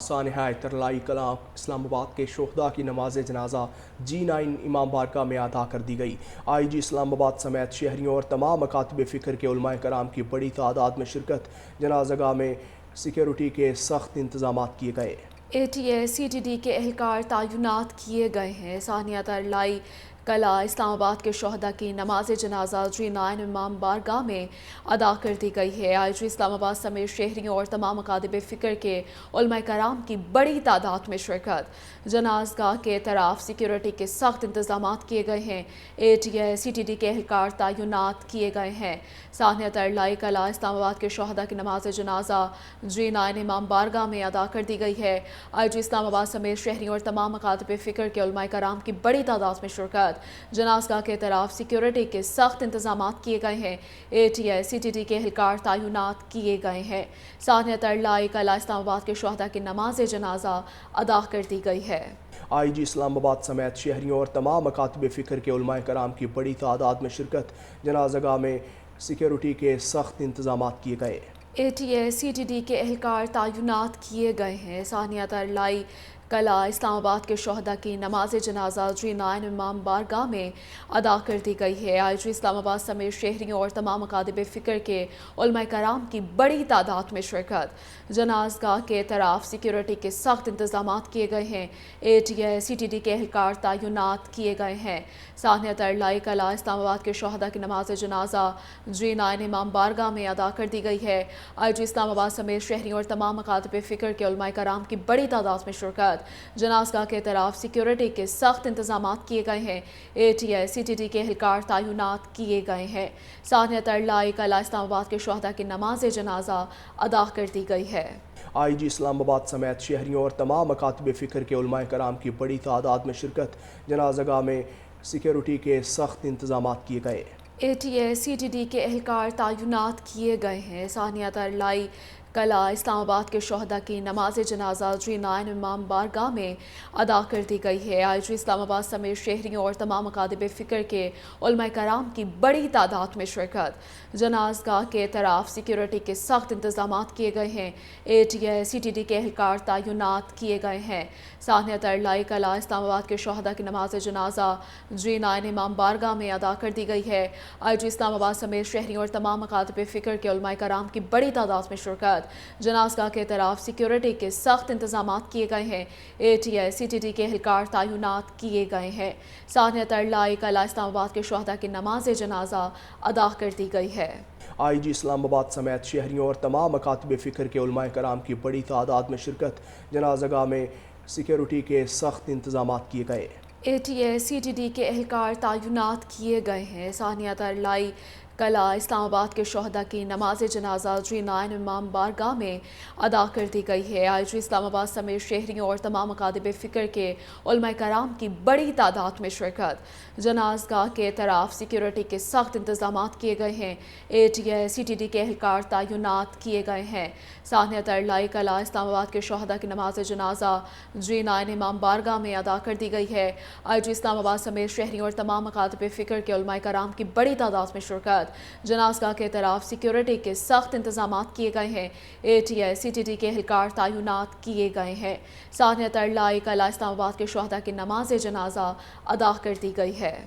سانحہ ترلائی کلاں اسلام آباد کے شہداء کی نماز جنازہ G9 امام بارگاہ میں ادا کر دی گئی۔ IG اسلام آباد سمیت شہریوں اور تمام مکاتب فکر کے علماء کرام کی بڑی تعداد میں شرکت۔ جنازہ گاہ میں سیکیورٹی کے سخت انتظامات کیے گئے۔ ATS CTD کے اہلکار تعینات کیے گئے ہیں۔ سانحہ ترلائی کلاں اسلام آباد کے شہداء کی نماز جنازہ G9 امام بارگاہ میں ادا کر دی گئی ہے۔ IG اسلام آباد سمیت شہریوں اور تمام مکاتب فکر کے علماء کرام کی بڑی تعداد میں شرکت۔ جنازہ گاہ کے طرف سیکیورٹی کے سخت انتظامات کیے گئے ہیں۔ ATS CTD کے اہلکار تعینات کیے گئے ہیں۔ سانحہ ترلائی کلاں اسلام آباد کے شہداء کی نماز جنازہ G9 امام بارگاہ میں ادا کر دی گئی ہے۔ IG اسلام آباد سمیت شہریوں اور تمام مکاتب فکر کے علماء کرام کی بڑی تعداد میں شرکت۔ جنازہ گاہ کے طرف سیکیورٹی کے سخت انتظامات کیے گئے ہیں۔ ATS CTD کے اہلکار تعینات کیے گئے ہیں۔ سانحہ ترلائی کلاں اسلام آباد کے شہداء کی نماز جنازہ ادا کر دی گئی ہے۔ IG اسلام آباد سمیت شہریوں اور تمام مکاتب فکر کے علماء کرام کی بڑی تعداد میں شرکت۔ جنازہ گاہ میں سیکیورٹی کے سخت انتظامات کیے گئے۔ ATS CTD کے اہلکار تعینات کیے گئے ہیں۔ سانحہ ترلائی کلاں اسلام آباد کے شہداء کی نماز جنازہ G9 امام بارگاہ میں ادا کر دی گئی ہے۔ IG اسلام آباد سمیت شہریوں اور تمام مکاتب فکر کے علماء کرام کی بڑی تعداد میں شرکت۔ جنازہ گاہ کے طرف سیکیورٹی کے سخت انتظامات کیے گئے ہیں۔ ATS CTD کے اہلکار تعینات کیے گئے ہیں۔ سانحہ ترلائی کلاں اسلام آباد کے شہداء کی نماز جنازہ G9 امام بارگاہ میں ادا کر دی گئی ہے۔ IG اسلام آباد سمیت شہریوں اور تمام مکاتب فکر کے علماء کرام کی بڑی تعداد میں شرکت۔ جنازہ گاہ کے طرف سیکیورٹی کے سخت انتظامات کیے گئے ہیں۔ ATS CTD کے اہلکار تعینات کیے گئے ہیں۔ سانحہ ترلائی کلاں اسلام آباد کے شہداء کی نماز جنازہ ادا کر دی گئی ہے۔ IG اسلام آباد سمیت شہریوں اور تمام مکاتب فکر کے علماء کرام کی بڑی تعداد میں شرکت۔ جنازہ گاہ میں سیکیورٹی کے سخت انتظامات کیے گئے۔ ATS CTD کے اہلکار تعینات کیے گئے ہیں۔ سانحہ ترلائی کلاں اسلام آباد کے شہداء کی نماز جنازہ G9 امام بارگاہ میں ادا کر دی گئی ہے۔ IG اسلام آباد سمیت شہریوں اور تمام مکاتب فکر کے علماء کرام کی بڑی تعداد میں شرکت۔ جنازہ گاہ کے طرف سیکیورٹی کے سخت انتظامات کیے گئے ہیں۔ ATS CTD کے اہلکار تعینات کیے گئے ہیں۔ سانحہ ترلائی کلاں اسلام آباد کے شہداء کی نماز جنازہ G9 امام بارگاہ میں ادا کر دی گئی ہے۔ IG اسلام آباد سمیت شہریوں اور تمام مکاتب فکر کے علماء کرام کی بڑی تعداد میں شرکت۔ جنازہ گاہ کے طرف سیکیورٹی کے سخت انتظامات کیے گئے ہیں۔ ATS CTD کے اہلکار تعینات کیے گئے ہیں۔ سانحہ ترلائی کلاں اسلام آباد کے شہداء کی نماز جنازہ ادا کر دی گئی ہے۔ IG اسلام آباد سمیت شہریوں اور تمام مکاتب فکر کے علماء کرام کی بڑی تعداد میں شرکت۔ جنازہ گاہ میں سیکیورٹی کے سخت انتظامات کیے گئے۔ ATS CTD کے اہلکار تعینات کیے گئے ہیں۔ سانحہ ترلائی کلاں اسلام آباد کے شہداء کی نماز جنازہ G9 امام بارگاہ میں ادا کر دی گئی ہے۔ IG اسلام آباد سمیت شہریوں اور تمام مکاتب فکر کے علماء کرام کی بڑی تعداد میں شرکت۔ جنازہ گاہ کے طرف سیکیورٹی کے سخت انتظامات کیے گئے ہیں۔ ATS CTD کے اہلکار تعینات کیے گئے ہیں۔ سانحہ ترلائی کلاں اسلام آباد کے شہداء کی نماز جنازہ G9 امام بارگاہ میں ادا کر دی گئی ہے۔ IG اسلام آباد سمیت شہریوں اور تمام مکاتب فکر کے علماء کرام کی بڑی تعداد میں شرکت۔ جنازہ گاہ کے طرف سیکیورٹی کے سخت انتظامات کیے گئے ہیں۔ ATS CTD کے اہلکار تعینات کیے گئے ہیں۔ سانحہ ترلائی کلاں اسلام آباد کے شہداء کی نماز جنازہ ادا کر دی گئی ہے۔